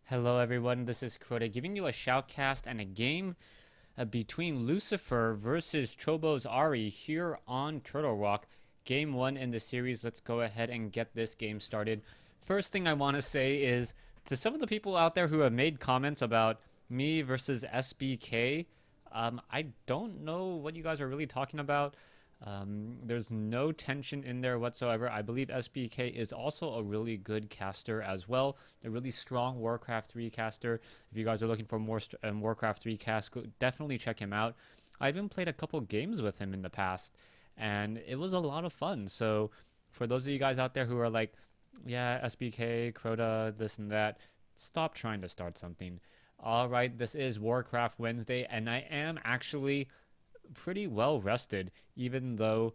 Hello everyone, this is Crota giving you a shoutcast and a game between Lucifer versus Chobo's Ari here on Turtle Rock. Game 1 in the series. Let's go ahead and get this game started. First thing I want to say is to some of the people out there who have made comments about me versus SBK, I don't know what you guys are really talking about. There's no tension in there whatsoever. I believe SBK is also a really good caster as well, a really strong WarCraft 3 caster. If you guys are looking for more WarCraft 3 cast, definitely check him out. I even played a couple games with him in the past, and it was a lot of fun. So for those of you guys out there who are like, yeah, SBK, Crota, this and that, stop trying to start something. All right, this is WarCraft Wednesday, and I am actually pretty well rested, even though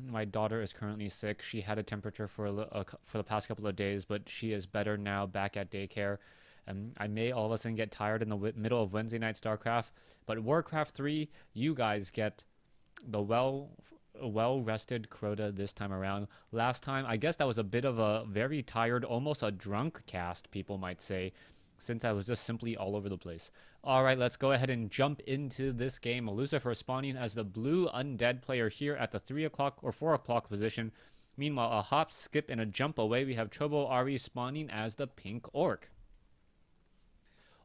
my daughter is currently sick. She had a temperature for the past couple of days, but she is better now, back at daycare. I may all of a sudden get tired in the middle of Wednesday night StarCraft, but Warcraft 3, you guys get the well rested Crota this time around. Last time, I guess that was a bit of a very tired, almost a drunk cast, people might say, since I was just simply all over the place. Alright, let's go ahead and jump into this game. Lucifer spawning as the blue undead player here at the 3 o'clock or 4 o'clock position. Meanwhile, a hop, skip, and a jump away, we have Chobo Ari spawning as the pink orc.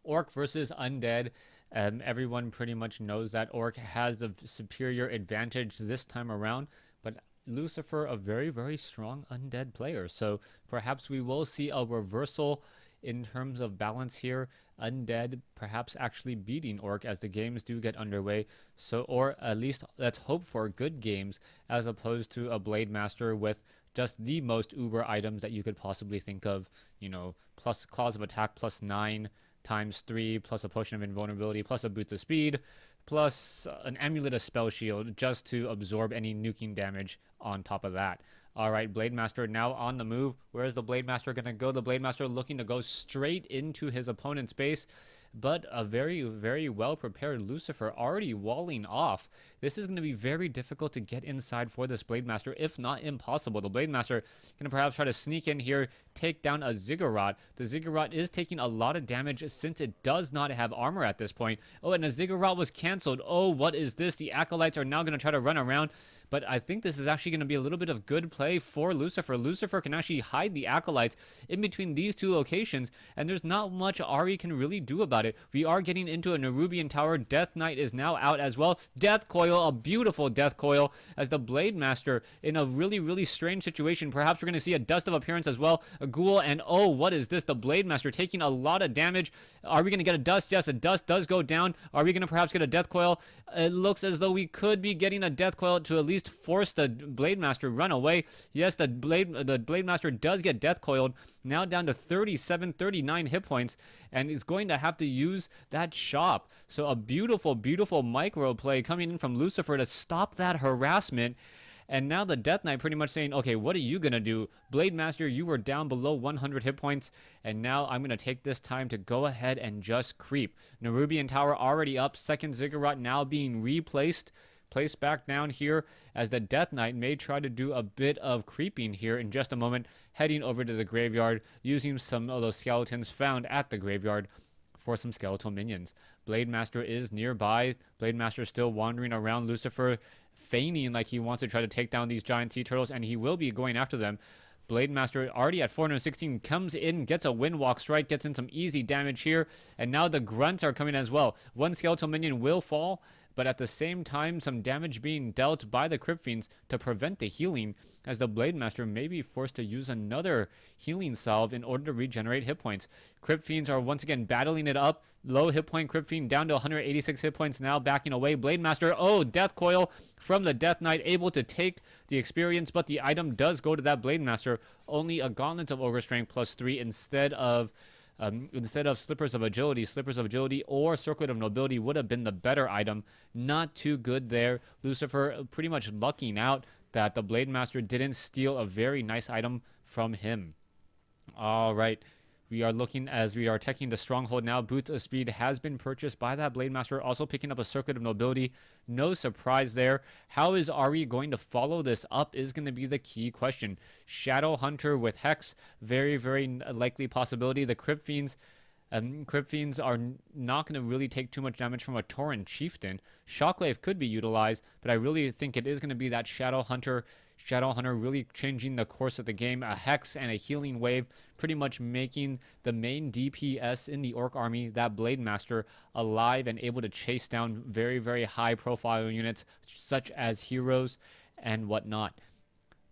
Orc versus undead. Everyone pretty much knows that Orc has the superior advantage this time around, but Lucifer, a very, very strong undead player. So perhaps we will see a reversal in terms of balance here. Undead perhaps actually beating Orc as the games do get underway. So, or at least let's hope for good games as opposed to a Blade Master with just the most uber items that you could possibly think of. You know, plus Claws of Attack plus 9 times 3, plus a Potion of Invulnerability, plus a Boots of Speed, plus an Amulet of Spell Shield just to absorb any nuking damage on top of that. Alright, Blade Master now on the move. Where is the Blade Master going to go? The Blade Master looking to go straight into his opponent's base, but a very, very well-prepared Lucifer already walling off. This is going to be very difficult to get inside for this Blade Master, if not impossible. The Blade Master going to perhaps try to sneak in here, take down a Ziggurat. The Ziggurat is taking a lot of damage since it does not have armor at this point. Oh, and a Ziggurat was cancelled. Oh, what is this? The Acolytes are now going to try to run around, but I think this is actually going to be a little bit of good play for Lucifer. Lucifer can actually hide the Acolytes in between these two locations, and there's not much Ari can really do about it. We are getting into a Nerubian Tower. Death Knight is now out as well. Death Coil, a beautiful Death Coil, as the Blade Master in a really, really strange situation. Perhaps we're going to see a Dust of Appearance as well. A Ghoul, and oh, what is this? The Blade Master taking a lot of damage. Are we going to get a Dust? Yes, a Dust does go down. Are we going to perhaps get a Death Coil? It looks as though we could be getting a Death Coil to at least force the Blade Master run away. Yes, the Blade Master does get Death Coiled, now down to 37, 39 hit points, and is going to have to use that shop. So a beautiful, beautiful micro play coming in from Lucifer to stop that harassment. And now the Death Knight pretty much saying, okay, what are you going to do? Blade Master, you were down below 100 hit points, and now I'm going to take this time to go ahead and just creep. Nerubian Tower already up, second Ziggurat now being replaced. Placed back down here as the Death Knight may try to do a bit of creeping here in just a moment, heading over to the graveyard, using some of those skeletons found at the graveyard for some skeletal minions. Blade Master is nearby. Blade Master still wandering around Lucifer, feigning like he wants to try to take down these giant sea turtles, and he will be going after them. Blade Master already at 416 comes in, gets a Windwalk Strike, gets in some easy damage here, and now the Grunts are coming as well. One skeletal minion will fall, but at the same time some damage being dealt by the Crypt Fiends to prevent the healing, as the Blade Master may be forced to use another healing salve in order to regenerate hit points. Crypt Fiends are once again battling it up. Low hit point Crypt Fiend down to 186 hit points now, backing away. Blade Master, oh, Death Coil from the Death Knight, able to take the experience, but the item does go to that Blade Master. Only a Gauntlet of Ogre Strength plus 3 instead of Slippers of Agility or Circlet of Nobility would have been the better item. Not too good there. Lucifer pretty much lucking out that the Blade Master didn't steal a very nice item from him. All right. We are looking as we are taking the stronghold now. Boots of Speed has been purchased by that Blade Master, also picking up a Circuit of Nobility. No surprise there. How is Ari going to follow this up is going to be the key question. Shadow Hunter with Hex, very, very likely possibility. The Crypt Fiends Crypt Fiends are not going to really take too much damage from a Tauren Chieftain. Shockwave could be utilized, but I really think it is going to be that Shadow Hunter really changing the course of the game. A Hex and a Healing Wave pretty much making the main DPS in the Orc army, that Blade Master, alive and able to chase down very, very high profile units such as heroes and whatnot.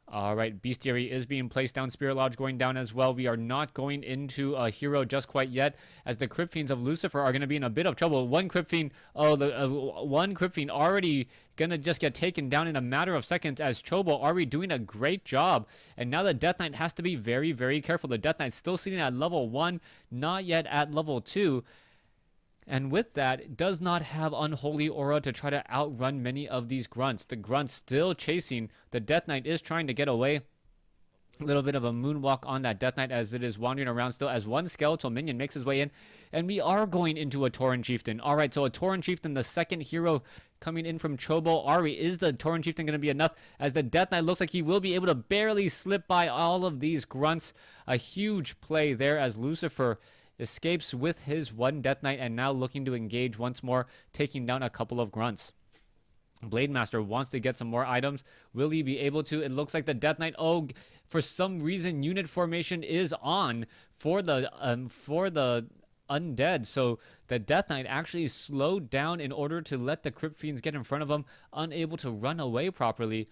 All right, Bestiary is being placed down. Spirit Lodge going down as well. We are not going into a hero just quite yet, as the Crypt Fiends of Lucifer are going to be in a bit of trouble. One Crypt Fiend, one Crypt Fiend already going to just get taken down in a matter of seconds, as Chobo already doing a great job. And now the Death Knight has to be very, very careful. The Death Knight's still sitting at level 1, not yet at level 2. And with that, it does not have Unholy Aura to try to outrun many of these grunts. The grunts still chasing. The Death Knight is trying to get away. A little bit of a moonwalk on that Death Knight as it is wandering around still, as one skeletal minion makes his way in. And we are going into a Tauren Chieftain. All right, so a Tauren Chieftain, the second hero coming in from Chobo. Ari, is the Tauren Chieftain going to be enough? As the Death Knight looks like he will be able to barely slip by all of these grunts. A huge play there as Lucifer escapes with his one Death Knight and now looking to engage once more, taking down a couple of grunts. Blade Master wants to get some more items. Will he be able to? It looks like the Death Knight, for some reason, unit formation is on for the Undead. So the Death Knight actually slowed down in order to let the Crypt Fiends get in front of him, unable to run away properly.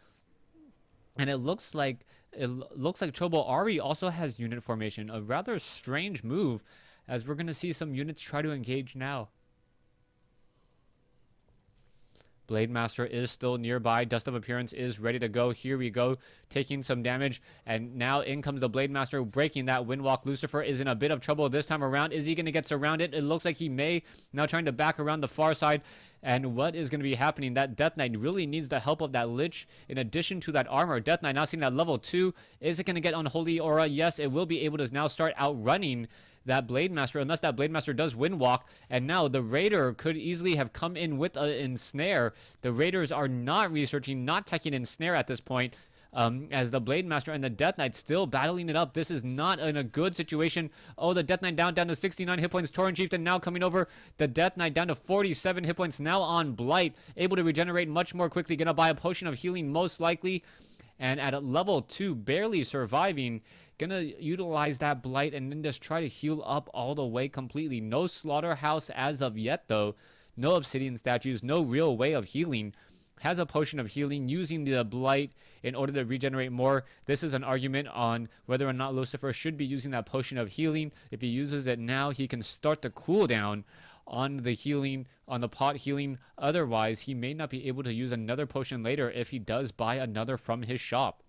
And it looks like Chobo Ari also has unit formation, a rather strange move, as we're going to see some units try to engage now. Blade Master is still nearby. Dust of Appearance is ready to go. Here we go, taking some damage. And now in comes the Blade Master, breaking that Windwalk. Lucifer is in a bit of trouble this time around. Is he going to get surrounded? It looks like he may. Now trying to back around the far side. And what is going to be happening? That Death Knight really needs the help of that Lich in addition to that armor. Death Knight now sitting at level 2. Is it going to get Unholy Aura? Yes, it will be able to now start outrunning that Blade Master, unless that Blade Master does Windwalk. And now the Raider could easily have come in with an Ensnare. The Raiders are not researching, not teching Ensnare at this point. As the Blade Master and the Death Knight still battling it up. This is not in a good situation. Oh, the Death Knight down to 69 hit points. Tauren Chieftain now coming over. The Death Knight down to 47 hit points, now on Blight. Able to regenerate much more quickly. Gonna buy a potion of healing most likely. And at a level 2, barely surviving. Gonna utilize that Blight and then just try to heal up all the way completely. No Slaughterhouse as of yet though. No Obsidian statues. No real way of healing. Has a potion of healing, using the Blight in order to regenerate more. This is an argument on whether or not Lucifer should be using that potion of healing. If he uses it now, he can start the cooldown on the healing, on the pot healing. Otherwise, he may not be able to use another potion later if he does buy another from his shop.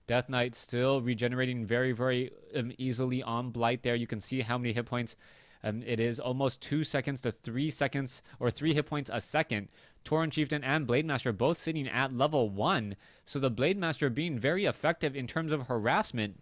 Death Knight still regenerating very, very easily on Blight there. You can see how many hit points. It is almost 2 seconds to 3 seconds, or 3 hit points a second. Tauren Chieftain and Blade Master both sitting at level 1. So the Blade Master being very effective in terms of harassment.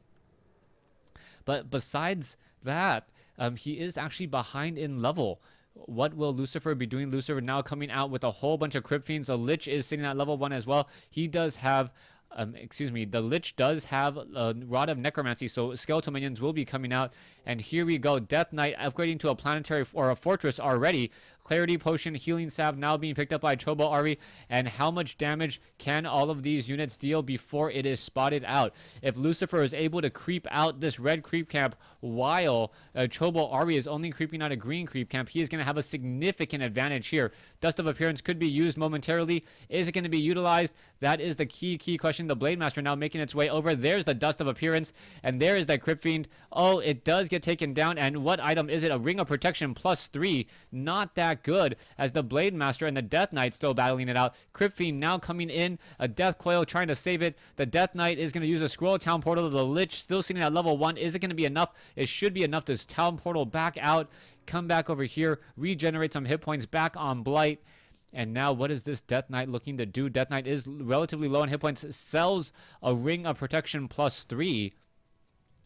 But besides that, he is actually behind in level. What will Lucifer be doing? Lucifer now coming out with a whole bunch of Crypt Fiends. The Lich is sitting at level 1 as well. He does have... the Lich does have a Rod of Necromancy, so skeletal minions will be coming out. And here we go, Death Knight upgrading to a planetary or a fortress already. Clarity Potion, Healing Salve now being picked up by Chobo Ari. And how much damage can all of these units deal before it is spotted out? If Lucifer is able to creep out this red creep camp while Chobo Ari is only creeping out a green creep camp, he is going to have a significant advantage here. Dust of Appearance could be used momentarily. Is it going to be utilized? That is the key question. The Blade Master now making its way over. There's the Dust of Appearance, and there is that Crypt Fiend. Oh, it does get taken down, and what item is it? A Ring of Protection +3. Not that good, as the Blade Master and the Death Knight still battling it out. Crypt Fiend now coming in. A Death Coil trying to save it. The Death Knight is going to use a Scroll Town Portal. The Lich still sitting at level 1. Is it going to be enough? It should be enough to Town Portal back out. Come back over here. Regenerate some hit points back on Blight. And now what is this Death Knight looking to do? Death Knight is relatively low on hit points. Sells a Ring of Protection +3.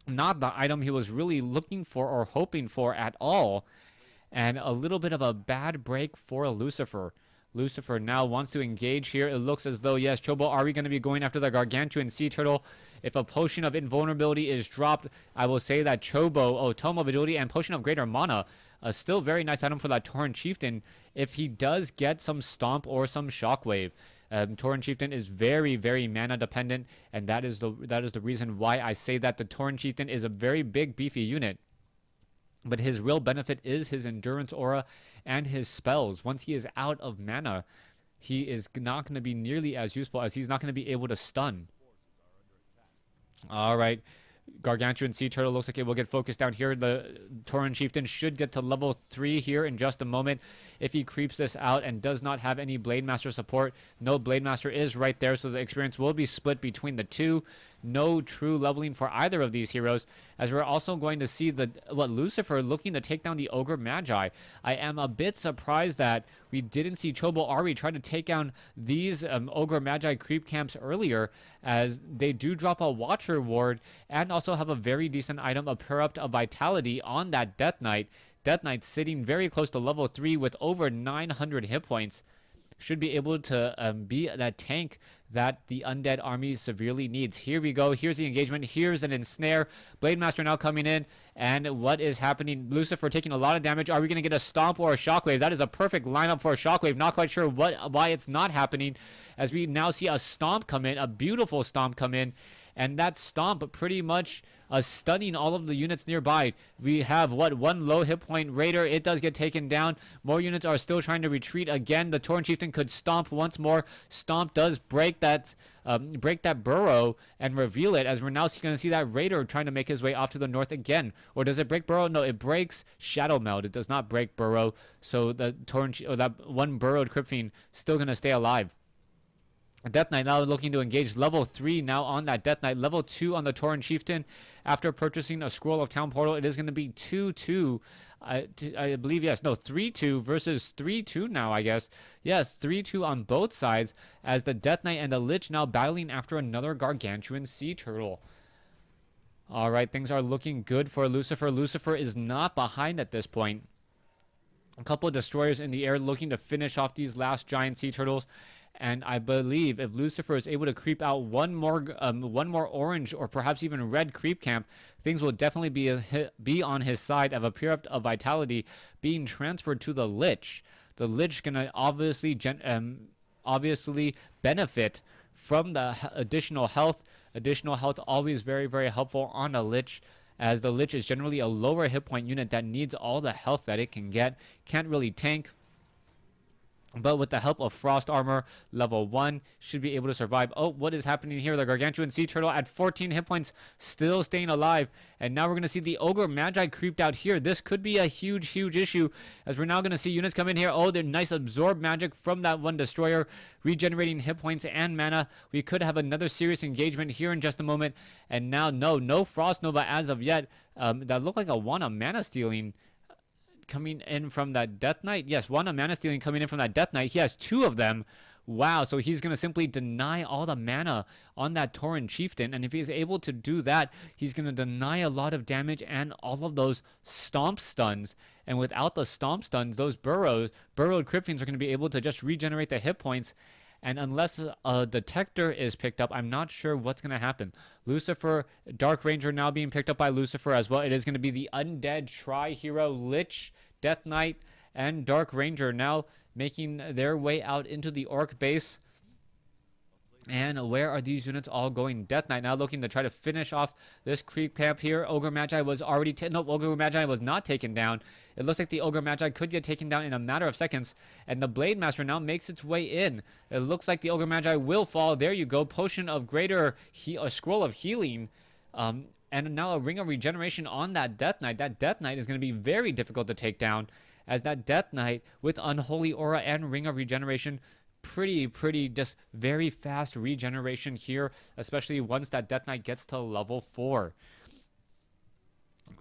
Not the item he was really looking for or hoping for at all. And a little bit of a bad break for Lucifer. Lucifer now wants to engage here. It looks as though, yes, Chobo, are we going to be going after the Gargantuan Sea Turtle? If a Potion of Invulnerability is dropped, I will say that Chobo, Tome of Agility, and Potion of Greater Mana, still very nice item for that Tauren Chieftain if he does get some Stomp or some Shockwave. Tauren Chieftain is very, very mana dependent, and that is the reason why I say that the Tauren Chieftain is a very big, beefy unit. But his real benefit is his Endurance Aura and his spells. Once he is out of mana, he is not going to be nearly as useful, as he's not going to be able to stun. All right. Gargantuan Sea Turtle looks like it will get focused down here. The Tauren Chieftain should get to level 3 here in just a moment if he creeps this out and does not have any Blade Master support. No, Blade Master is right there, so the experience will be split between the two. No true leveling for either of these heroes, as we're also going to see Lucifer looking to take down the Ogre Magi. I am a bit surprised that we didn't see Chobo Ari try to take down these Ogre Magi creep camps earlier, as they do drop a Watcher Ward and also have a very decent item, a Perupt of Vitality on that Death Knight. Death Knight sitting very close to level 3 with over 900 hit points. Should be able to be that tank that the Undead army severely needs. Here we go. Here's the engagement. Here's an ensnare. Blade Master now coming in. And what is happening? Lucifer taking a lot of damage. Are we going to get a Stomp or a Shockwave? That is a perfect lineup for a Shockwave. Not quite sure why it's not happening, as we now see a Stomp come in, a beautiful Stomp come in. And that Stomp pretty much stunning all of the units nearby. We have, one low hit point Raider. It does get taken down. More units are still trying to retreat. Again, the Tauren Chieftain could Stomp once more. Stomp does break that burrow and reveal it, as we're now going to see that Raider trying to make his way off to the north again. Or does it break burrow? No, it breaks Shadow Meld. It does not break burrow. So the that one burrowed Crypt Fiend still going to stay alive. Death Knight now looking to engage level 3 now on that Death Knight. Level 2 on the Tauren Chieftain. After purchasing a Scroll of Town Portal, it is going to be 2-2. I believe, yes. No, 3-2 versus 3-2 now, I guess. Yes, 3-2 on both sides, as the Death Knight and the Lich now battling after another Gargantuan Sea Turtle. All right, things are looking good for Lucifer. Lucifer is not behind at this point. A couple of Destroyers in the air looking to finish off these last giant Sea Turtles. And I believe if Lucifer is able to creep out one more orange or perhaps even red creep camp, things will definitely be on his side, of a Perupt of Vitality being transferred to the Lich. The Lich gonna obviously benefit from the additional health. Additional health always very, very helpful on a Lich, as the Lich is generally a lower hit point unit that needs all the health that it can get. Can't really tank, but with the help of Frost Armor, level 1, should be able to survive. Oh, what is happening here? The Gargantuan Sea Turtle at 14 hit points, still staying alive. And now we're going to see the Ogre Magi creeped out here. This could be a huge, huge issue, as we're now going to see units come in here. Oh, they're nice Absorb Magic from that one Destroyer, regenerating hit points and mana. We could have another serious engagement here in just a moment. And now, no Frost Nova as of yet. That looked like a Wana Mana Stealing coming in from that Death Knight. Yes, Wana Mana Stealing coming in from that Death Knight. He has 2 of them. Wow, so he's going to simply deny all the mana on that Tauren Chieftain. And if he's able to do that, he's going to deny a lot of damage and all of those Stomp Stuns. And without the Stomp Stuns, those burrowed Crypt Fiends are going to be able to just regenerate the hit points. And unless a Detector is picked up, I'm not sure what's going to happen. Lucifer, Dark Ranger now being picked up by Lucifer as well. It is going to be the Undead Tri-Hero Lich, Death Knight, and Dark Ranger now making their way out into the Orc base. And where are these units all going? Death Knight now looking to try to finish off this creep camp here. Ogre Magi was already Ogre Magi was not taken down. It looks like the Ogre Magi could get taken down in a matter of seconds. And the Blade Master now makes its way in. It looks like the Ogre Magi will fall. There you go. Potion of Greater, a Scroll of Healing. And now a Ring of Regeneration on that Death Knight. That Death Knight is going to be very difficult to take down, as that Death Knight with Unholy Aura and Ring of Regeneration, pretty just very fast regeneration here, especially once that Death Knight gets to level 4.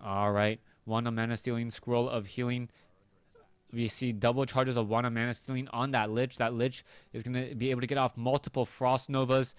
All right, Wana Mana Stealing, Scroll of Healing. We see double charges of Wana Mana Stealing on that Lich. That Lich is going to be able to get off multiple Frost Novas,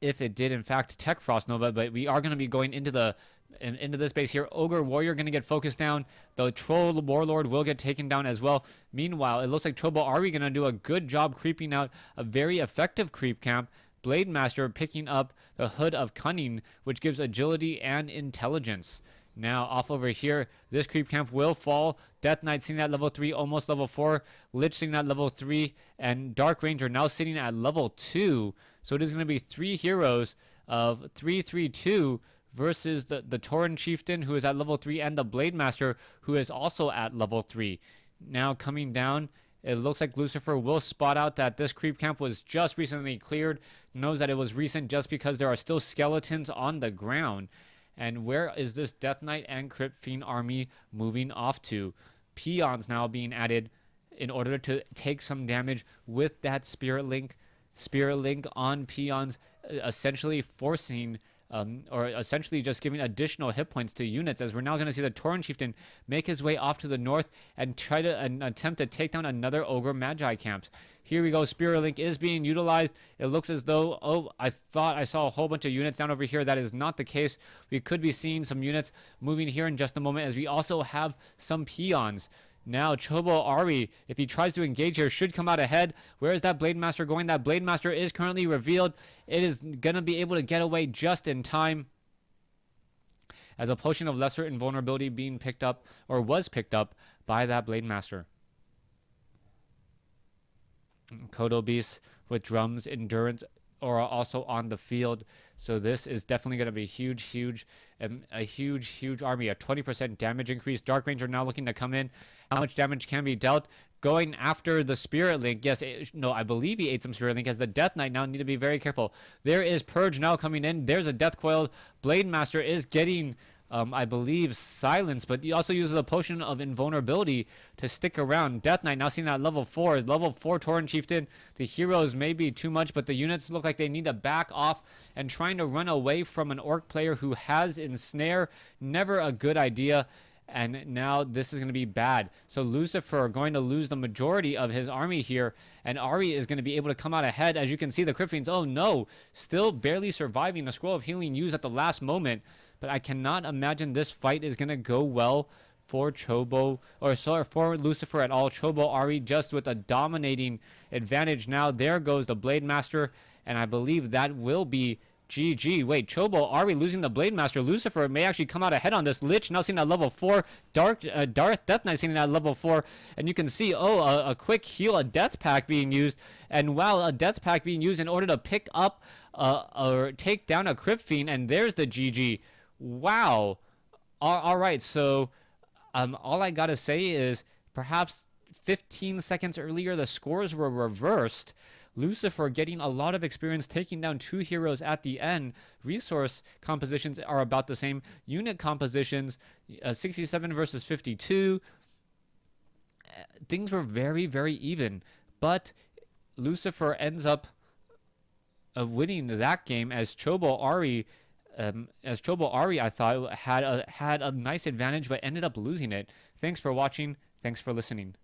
if it did in fact tech Frost Nova. But we are going to be going into the into this base here. Ogre Warrior going to get focused down. The Troll Warlord will get taken down as well. Meanwhile, it looks like Chobo Ari going to do a good job creeping out a very effective creep camp. Blade Master picking up the Hood of Cunning, which gives agility and intelligence. Now, off over here, this creep camp will fall. Death Knight sitting at level 3, almost level 4. Lich sitting at level 3. And Dark Ranger now sitting at level 2. So it is going to be 3 heroes of 3-3-2 versus the Tauren Chieftain, who is at level 3, and the Blade Master, who is also at level 3. Now coming down, it looks like Lucifer will spot out that this creep camp was just recently cleared. Knows that it was recent just because there are still skeletons on the ground. And where is this Death Knight and Crypt Fiend army moving off to? Peons now being added in order to take some damage with that Spirit Link. Spirit Link on Peons, essentially forcing or essentially just giving additional hit points to units, as we're now going to see the Tauren Chieftain make his way off to the north and try to attempt to take down another Ogre Magi camps. Here we go. Spirit Link is being utilized. It looks as though, oh, I thought I saw a whole bunch of units down over here. That is not the case. We could be seeing some units moving here in just a moment, as we also have some Peons. Now, Chobo Ari, if he tries to engage here, should come out ahead. Where is that Blade Master going? That Blade Master is currently revealed. It is going to be able to get away just in time, as a Potion of Lesser Invulnerability being picked up, or was picked up, by that Blade Master. Kodo Beasts with Drums, Endurance, are also on the field. So this is definitely going to be a huge army. A 20% damage increase. Dark Ranger now looking to come in. How much damage can be dealt? Going after the Spirit Link. Yes, no, I believe he ate some Spirit Link, as the Death Knight now need to be very careful. There is Purge now coming in. There's a Death Coil. Blade Master is getting, I believe, silence, but he also uses a Potion of Invulnerability to stick around. Death Knight now seen at level 4. Level 4 Tauren Chieftain. The heroes may be too much, but the units look like they need to back off, and trying to run away from an Orc player who has Ensnare. Never a good idea. And now this is going to be bad. So Lucifer going to lose the majority of his army here, and Ari is going to be able to come out ahead. As you can see, the Crypt Fiends, oh no, still barely surviving. The Scroll of Healing used at the last moment, but I cannot imagine this fight is going to go well for Chobo, or sorry, for Lucifer at all. Chobo Ari just with a dominating advantage. Now there goes the Blade Master, and I believe that will be GG. Wait, Chobo Ari losing the Blade Master. Lucifer may actually come out ahead on this. Lich now seen at level 4. Darth Death Knight seen at level 4. And you can see, oh, a quick heal, a Death Pack being used. And wow, a Death Pack being used in order to pick up or take down a Crypt Fiend. And there's the GG. Wow. All right, so all I gotta say is perhaps 15 seconds earlier the scores were reversed. Lucifer getting a lot of experience taking down 2 heroes at the end. Resource compositions are about the same. Unit compositions, 67 versus 52. Things were very, very even. But Lucifer ends up winning that game, as Chobo Ari, I thought had a nice advantage, but ended up losing it. Thanks for watching. Thanks for listening.